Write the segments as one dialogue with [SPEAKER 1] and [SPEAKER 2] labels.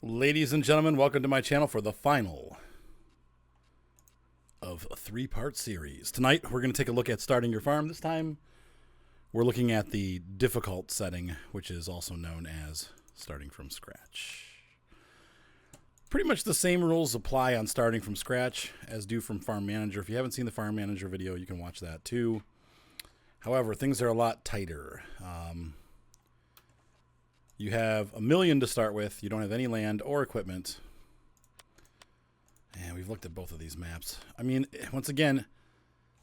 [SPEAKER 1] Ladies and gentlemen, welcome to my channel for the final of a three-part series. Tonight, we're going to take a look at starting your farm. This time, we're looking at the difficult setting, which is also known as starting from scratch. Pretty much the same rules apply on starting from scratch as do from Farm Manager. If you haven't seen the Farm Manager video, you can watch that too. However, things are a lot tighter. You have $1 million to start with. You don't have any land or equipment. And we've looked at both of these maps. I mean, once again,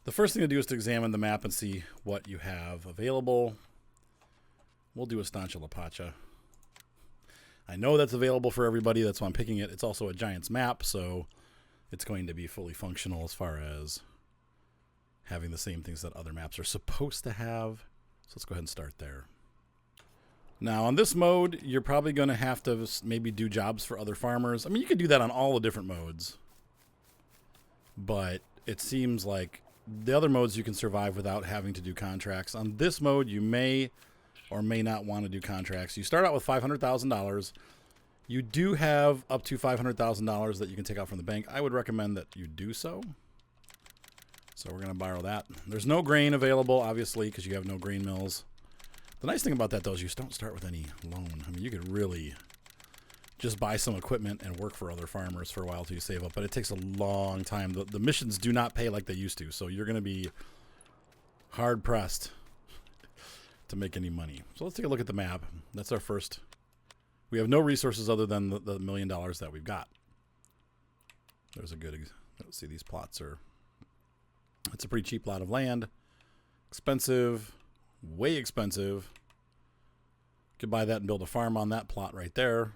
[SPEAKER 1] the first thing to do is to examine the map and see what you have available. We'll do Estancia La Pacha. I know that's available for everybody. That's why I'm picking it. It's also a Giants map, so it's going to be fully functional as far as having the same things that other maps are supposed to have. So let's go ahead and start there. Now, on this mode, you're probably going to have to maybe do jobs for other farmers. I mean, you could do that on all the different modes. But it seems like the other modes you can survive without having to do contracts. On this mode, you may or may not want to do contracts. You start out with $500,000. You do have up to $500,000 that you can take out from the bank. I would recommend that you do so. So we're going to borrow that. There's no grain available, obviously, because you have no grain mills. The nice thing about that, though, is you don't start with any loan. I mean, you could really just buy some equipment and work for other farmers for a while till you save up, but it takes a long time. The missions do not pay like they used to, so you're going to be hard-pressed to make any money. So let's take a look at the map. That's our first. We have no resources other than the $1 million that we've got. There's a good, let's see, these plots are, it's a pretty cheap lot of land. Expensive. Way expensive. Could buy that and build a farm on that plot right there.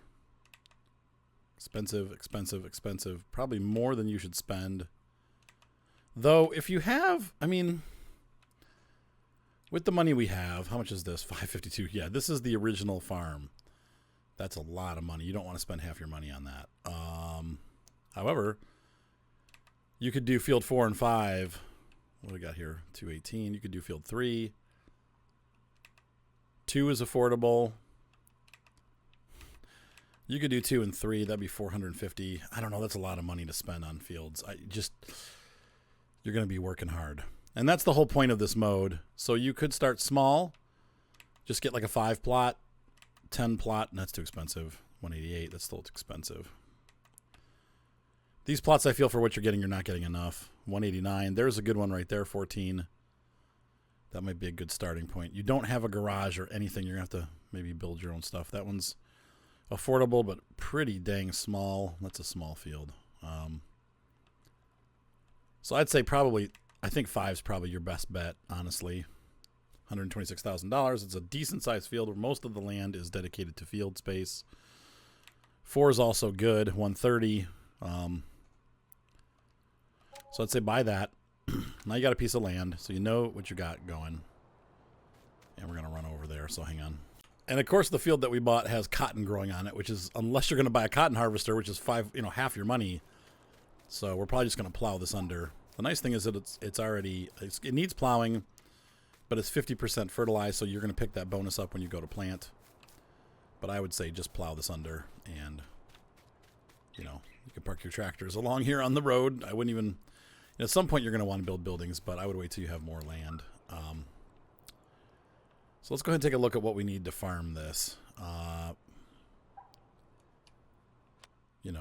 [SPEAKER 1] Expensive, expensive, expensive. Probably more than you should spend. Though, if you have, I mean, with the money we have, how much is this? $552. Yeah, this is the original farm. That's a lot of money. You don't want to spend half your money on that. However, you could do field 4 and 5. What do we got here? 218. You could do field 3. 2 is affordable. You could do 2 and 3. That'd be 450. I don't know. That's a lot of money to spend on fields. You're going to be working hard. And that's the whole point of this mode. So you could start small. Just get like a 5 plot, 10 plot, and that's too expensive. 188. That's still expensive. These plots, I feel, for what you're getting, you're not getting enough. 189. There's a good one right there. 14. That might be a good starting point. You don't have a garage or anything. You're going to have to maybe build your own stuff. That one's affordable, but pretty dang small. That's a small field. So I'd say probably, I think 5 is probably your best bet, honestly. $126,000. It's a decent-sized field where most of the land is dedicated to field space. 4 is also good, 130. So I'd say buy that. Now you got a piece of land, so you know what you got going. And we're going to run over there, so hang on. And of course, the field that we bought has cotton growing on it, which is, unless you're going to buy a cotton harvester, which is half your money. So we're probably just going to plow this under. The nice thing is that it needs plowing, but it's 50% fertilized, so you're going to pick that bonus up when you go to plant. But I would say just plow this under, and you can park your tractors along here on the road. I wouldn't even. At some point, you're going to want to build buildings, but I would wait till you have more land. So let's go ahead and take a look at what we need to farm this.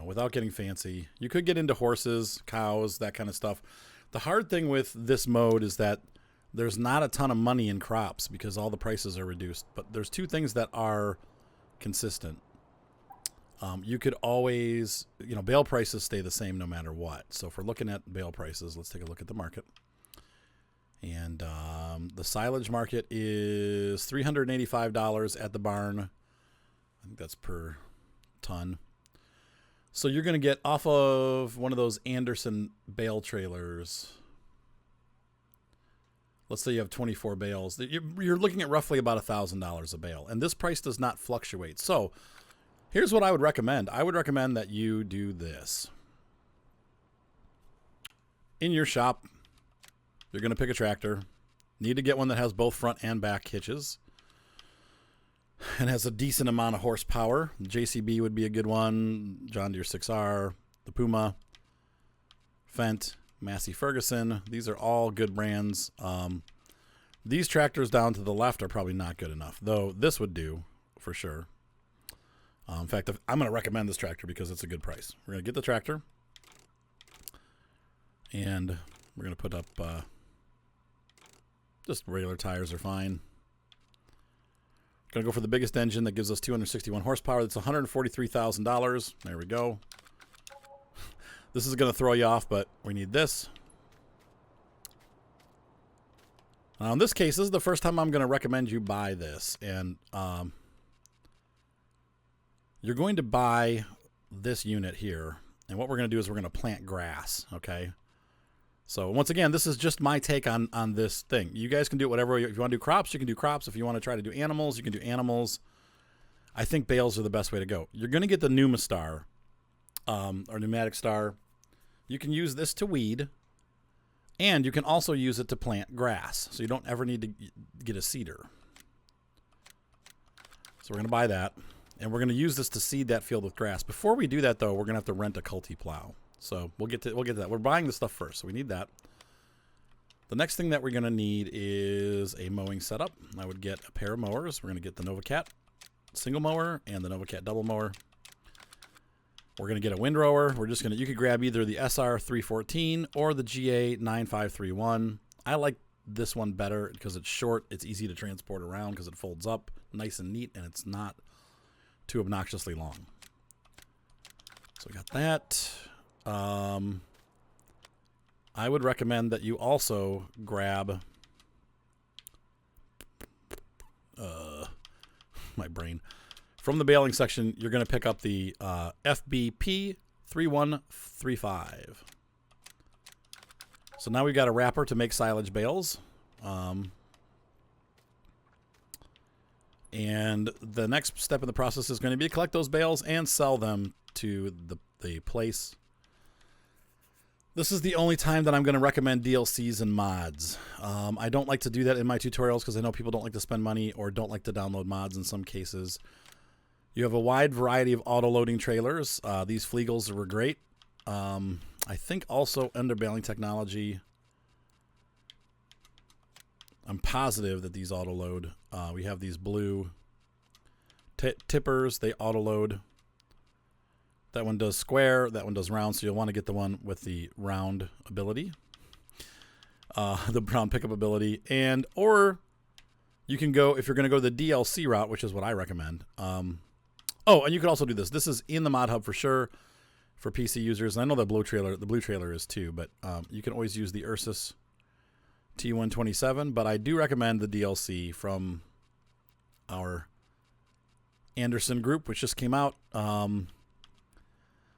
[SPEAKER 1] Without getting fancy. You could get into horses, cows, that kind of stuff. The hard thing with this mode is that there's not a ton of money in crops because all the prices are reduced. But there's 2 things that are consistent. You could always, bale prices stay the same no matter what. So if we're looking at bale prices, let's take a look at the market. And the silage market is $385 at the barn. I think that's per ton. So you're going to get off of one of those Anderson bale trailers. Let's say you have 24 bales. You're looking at roughly about $1,000 a bale. And this price does not fluctuate. So here's what I would recommend. I would recommend that you do this. In your shop, you're going to pick a tractor. Need to get one that has both front and back hitches. and has a decent amount of horsepower. JCB would be a good one. John Deere 6R, the Puma, Fendt, Massey Ferguson. These are all good brands. These tractors down to the left are probably not good enough, though this would do for sure. In fact, I'm going to recommend this tractor because it's a good price. We're going to get the tractor, and we're going to put up just regular tires are fine. Going to go for the biggest engine that gives us 261 horsepower. That's $143,000. There we go. This is going to throw you off, but we need this. Now, in this case, this is the first time I'm going to recommend you buy this. And you're going to buy this unit here. And what we're going to do is we're going to plant grass, okay? So, once again, this is just my take on this thing. You guys can do whatever. If you want to do crops, you can do crops. If you want to try to do animals, you can do animals. I think bales are the best way to go. You're going to get the Pneumastar or Pneumatic Star. You can use this to weed. And you can also use it to plant grass. So you don't ever need to get a seeder. So we're going to buy that. And we're going to use this to seed that field with grass. Before we do that, though, we're going to have to rent a culti plow. So we'll get to that. We're buying the stuff first, so we need that. The next thing that we're going to need is a mowing setup. I would get a pair of mowers. We're going to get the NovaCat single mower and the NovaCat double mower. We're going to get a windrower. We're just going to, you could grab either the SR314 or the GA9531. I like this one better because it's short. It's easy to transport around because it folds up nice and neat, and it's not too obnoxiously long. So we got that. I would recommend that you also grab my brain. From the baling section, you're going to pick up the FBP 3135. So now we've got a wrapper to make silage bales. And the next step in the process is going to be to collect those bales and sell them to the place. This is the only time that I'm going to recommend DLCs and mods. I don't like to do that in my tutorials because I know people don't like to spend money or don't like to download mods in some cases. You have a wide variety of auto-loading trailers. These Flegels were great. I think also under baling technology, I'm positive that these auto-load. We have these blue tippers. They auto-load. That one does square. That one does round. So you'll want to get the one with the round ability. The round pickup ability. Or you can go, if you're going to go the DLC route, which is what I recommend. Oh, and you can also do this. This is in the mod hub for sure for PC users. And I know the blue trailer is too, but you can always use the Ursus T127. But I do recommend the DLC from our Anderson group, which just came out.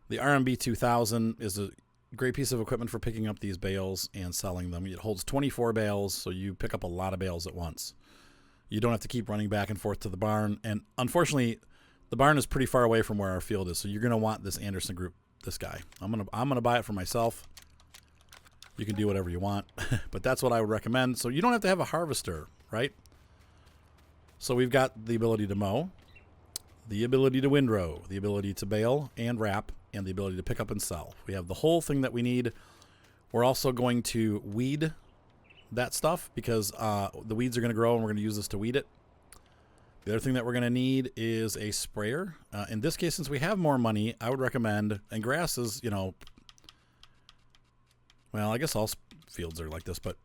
[SPEAKER 1] The RMB 2000 is a great piece of equipment for picking up these bales and selling them. It holds 24 bales, so you pick up a lot of bales at once. You don't have to keep running back and forth to the barn. And unfortunately, the barn is pretty far away from where our field is, so you're going to want this Anderson group, this guy. I'm gonna buy it for myself. You can do whatever you want, but that's what I would recommend. So you don't have to have a harvester, right? So we've got the ability to mow, the ability to windrow, the ability to bale and wrap, and the ability to pick up and sell. We have the whole thing that we need. We're also going to weed that stuff because the weeds are going to grow and we're going to use this to weed it. The other thing that we're going to need is a sprayer. In this case, since we have more money, I would recommend, and grass is, you know, well, I guess all fields are like this, but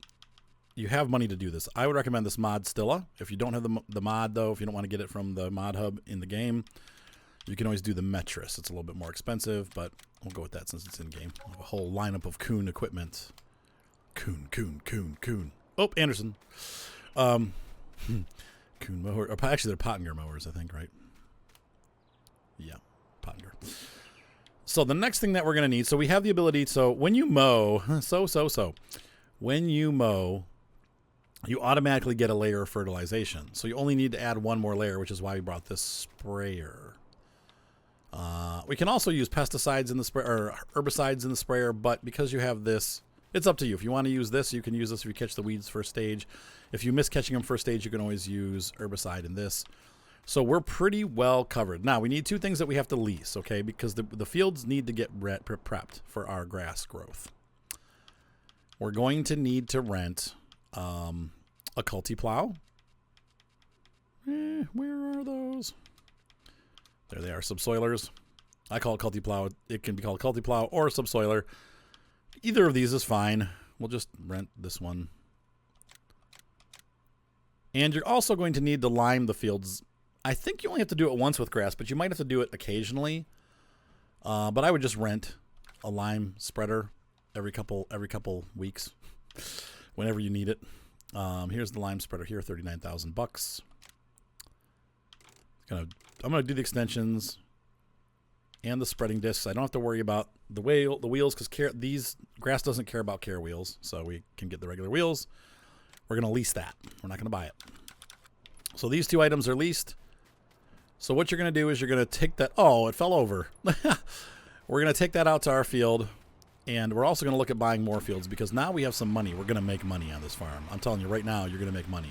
[SPEAKER 1] you have money to do this. I would recommend this mod Stilla. If you don't have the mod, though, if you don't want to get it from the mod hub in the game, you can always do the Metris. It's a little bit more expensive, but we'll go with that since it's in game. We have a whole lineup of Kuhn equipment. Kuhn. Oh, Anderson. Kuhn mower. Or actually, they're Pottinger mowers, I think, right? Yeah, Pottinger. So the next thing that we're going to need, so we have the ability, so when you mow, when you mow, you automatically get a layer of fertilization. So you only need to add one more layer, which is why we brought this sprayer. We can also use pesticides in the sprayer, or herbicides in the sprayer, but because you have this, it's up to you. If you want to use this, you can use this if you catch the weeds first stage. If you miss catching them first stage, you can always use herbicide in this. So we're pretty well covered. Now, we need two things that we have to lease, okay? Because the fields need to get prepped for our grass growth. We're going to need to rent a culti plow. Where are those? There they are, subsoilers. I call it culti plow. It can be called culti plow or subsoiler. Either of these is fine. We'll just rent this one. And you're also going to need to lime the fields. I think you only have to do it once with grass, but you might have to do it occasionally. But I would just rent a lime spreader every couple weeks, whenever you need it. Here's the lime spreader here, $39,000. I'm gonna do the extensions and the spreading discs. I don't have to worry about the wheels because grass doesn't care about care wheels, so we can get the regular wheels. We're gonna lease that. We're not gonna buy it. So these two items are leased. So what you're gonna do is you're gonna take that. Oh, it fell over. We're gonna take that out to our field, and we're also gonna look at buying more fields because now we have some money. We're gonna make money on this farm. I'm telling you right now, you're gonna make money.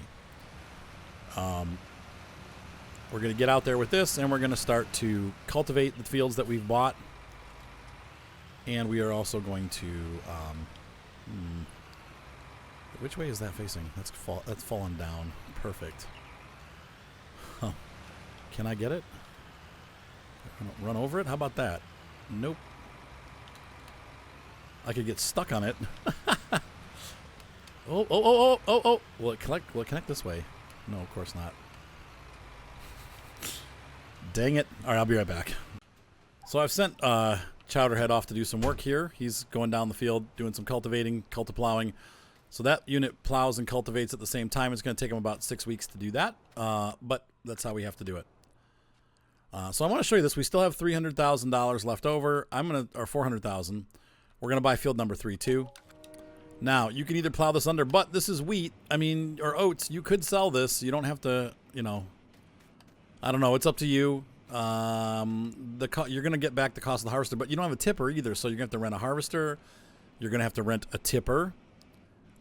[SPEAKER 1] We're going to get out there with this, and we're going to start to cultivate the fields that we've bought. And we are also going to... which way is that facing? That's fallen down. Perfect. Huh. Can I get it? Run over it? How about that? Nope. I could get stuck on it. Oh. Will it connect this way? No, of course not. Dang it. All right, I'll be right back. So I've sent Chowderhead off to do some work here. He's going down the field, doing some cultivating, cultiplowing. So that unit plows and cultivates at the same time. It's going to take him about 6 weeks to do that, but that's how we have to do it. So I want to show you this. We still have $300,000 left over. Or $400,000. We're going to buy field number 3 too. Now, you can either plow this under, but this is wheat. Or oats. You could sell this. You don't have to, I don't know. It's up to you. You're going to get back the cost of the harvester, but you don't have a tipper either, so you're going to have to rent a harvester. You're going to have to rent a tipper,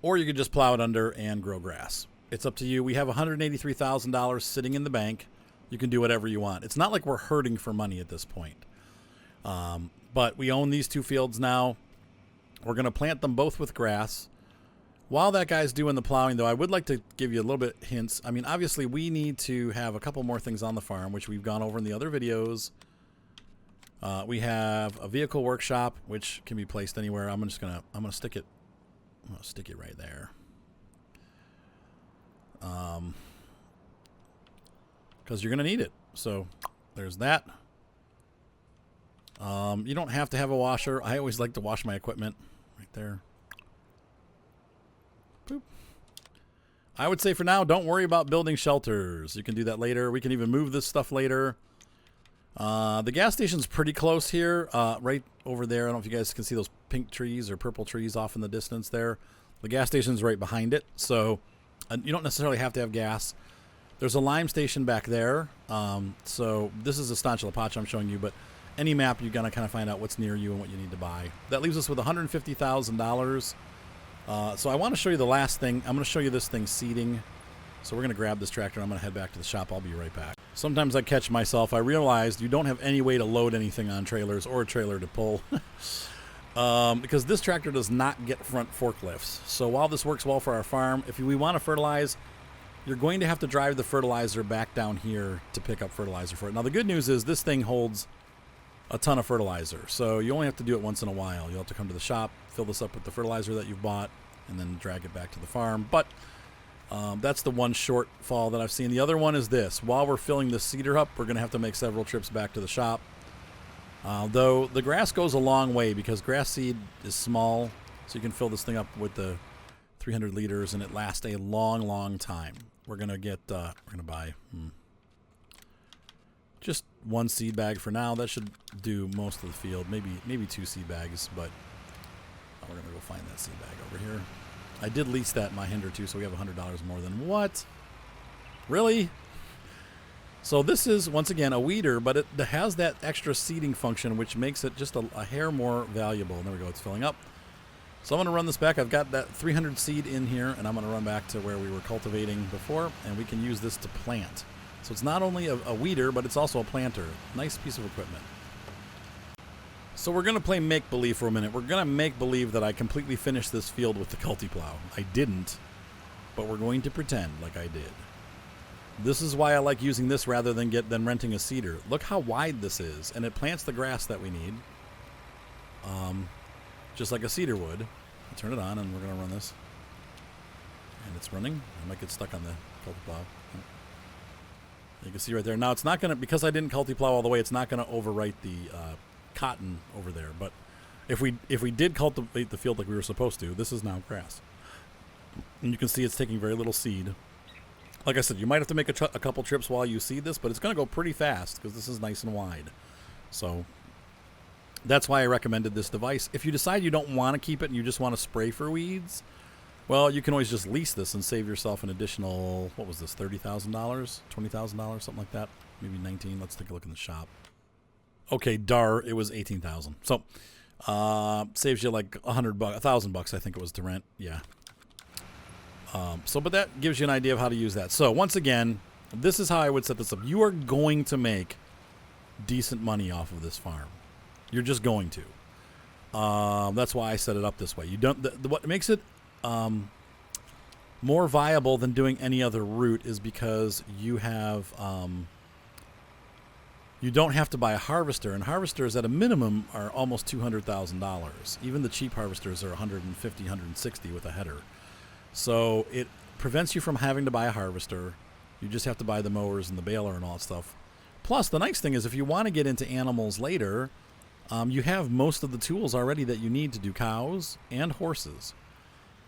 [SPEAKER 1] or you could just plow it under and grow grass. It's up to you. We have $183,000 sitting in the bank. You can do whatever you want. It's not like we're hurting for money at this point. But we own these two fields now. We're going to plant them both with grass. While that guy's doing the plowing, though, I would like to give you a little bit hints. Obviously, we need to have a couple more things on the farm, which we've gone over in the other videos. We have a vehicle workshop, which can be placed anywhere. I'm gonna stick it right there. Because you're gonna need it. So there's that. You don't have to have a washer. I always like to wash my equipment right there. Boop. I would say for now, don't worry about building shelters. You can do that later. We can even move this stuff later. The gas station's pretty close here, right over there. I don't know if you guys can see those pink trees or purple trees off in the distance there. The gas station's right behind it, so you don't necessarily have to have gas. There's a lime station back there. So this is Estancia La Pacha I'm showing you, but any map you're gonna kind of find out what's near you and what you need to buy. That leaves us with $150,000. So I want to show you the last thing. I'm going to show you this thing seeding. So we're going to grab this tractor. I'm going to head back to the shop. I'll be right back. Sometimes I catch myself. I realized you don't have any way to load anything on trailers or a trailer to pull. Because this tractor does not get front forklifts. So while this works well for our farm, if we want to fertilize, you're going to have to drive the fertilizer back down here to pick up fertilizer for it. Now the good news is this thing holds a ton of fertilizer. So you only have to do it once in a while. You'll have to come to the shop, fill this up with the fertilizer that you've bought, and then drag it back to the farm. But that's the one shortfall that I've seen. The other one is this. While we're filling the seeder up, we're going to have to make several trips back to the shop. Though the grass goes a long way because grass seed is small, so you can fill this thing up with the 300 liters, and it lasts a long, long time. We're going to buy just one seed bag for now. That should do most of the field. Maybe 2 seed bags, but we're going to go find that seed bag over here. I did lease that Mahindra too, so we have $100 more than what? Really? So this is, once again, a weeder, but it has that extra seeding function, which makes it just a hair more valuable. And there we go. It's filling up. So I'm going to run this back. I've got that 300 seed in here, and I'm going to run back to where we were cultivating before, and we can use this to plant. So it's not only a weeder, but it's also a planter. Nice piece of equipment. So we're going to play make-believe for a minute. We're going to make believe that I completely finished this field with the Culti-Plow. I didn't, but we're going to pretend like I did. This is why I like using this rather than renting a seeder. Look how wide this is, and it plants the grass that we need, just like a seeder would. I'll turn it on, and we're going to run this. And it's running. I might get stuck on the Culti-Plow. You can see right there. Now, it's not going to, because I didn't Culti-Plow all the way, it's not going to overwrite the cotton over there. But if we did cultivate the field like we were supposed to, this is now grass. And you can see it's taking very little seed. Like I said, you might have to make a couple trips while you seed this, but it's going to go pretty fast because this is nice and wide. So that's why I recommended this device. If you decide you don't want to keep it and you just want to spray for weeds, well, you can always just lease this and save yourself an additional, what was this, $30,000, $20,000, something like that, maybe 19. Let's take a look in the shop. Okay, it was 18,000. So saves you like $1,000, I think it was to rent. Yeah. But that gives you an idea of how to use that. So once again, this is how I would set this up. You are going to make decent money off of this farm. You're just going to. That's why I set it up this way. You don't. What makes it more viable than doing any other route is because you have you don't have to buy a harvester, and harvesters at a minimum are almost $200,000. Even the cheap harvesters are 150, 160 with a header. So it prevents you from having to buy a harvester. You just have to buy the mowers and the baler and all that stuff. Plus, the nice thing is if you want to get into animals later, you have most of the tools already that you need to do cows and horses.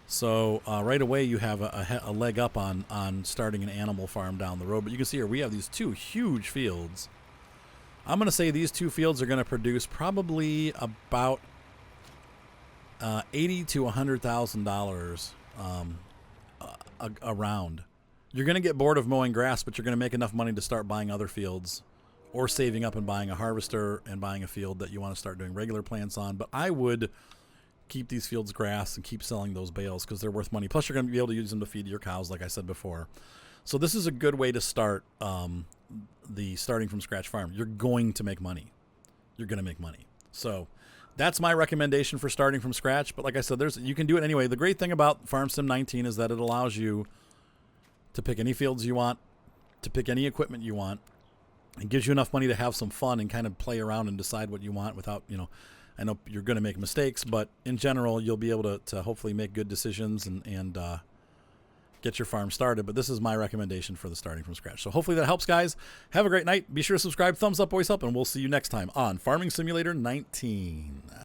[SPEAKER 1] So right away you have a leg up on starting an animal farm down the road. But you can see here we have these two huge fields. I'm going to say these two fields are going to produce probably about $80,000 to $100,000 around. You're going to get bored of mowing grass, but you're going to make enough money to start buying other fields or saving up and buying a harvester and buying a field that you want to start doing regular plants on. But I would keep these fields grass and keep selling those bales because they're worth money. Plus, you're going to be able to use them to feed your cows, like I said before. So this is a good way to start the starting from scratch farm. You're going to make money. You're going to make money. So that's my recommendation for starting from scratch. But like I said, you can do it anyway. The great thing about Farm Sim 19 is that it allows you to pick any fields you want, to pick any equipment you want. It gives you enough money to have some fun and kind of play around and decide what you want without, I know you're going to make mistakes, but in general, you'll be able to hopefully make good decisions and get your farm started. But this is my recommendation for the starting from scratch. So hopefully that helps, guys. Have a great night. Be sure to subscribe, thumbs up, always help, and we'll see you next time on Farming Simulator 19.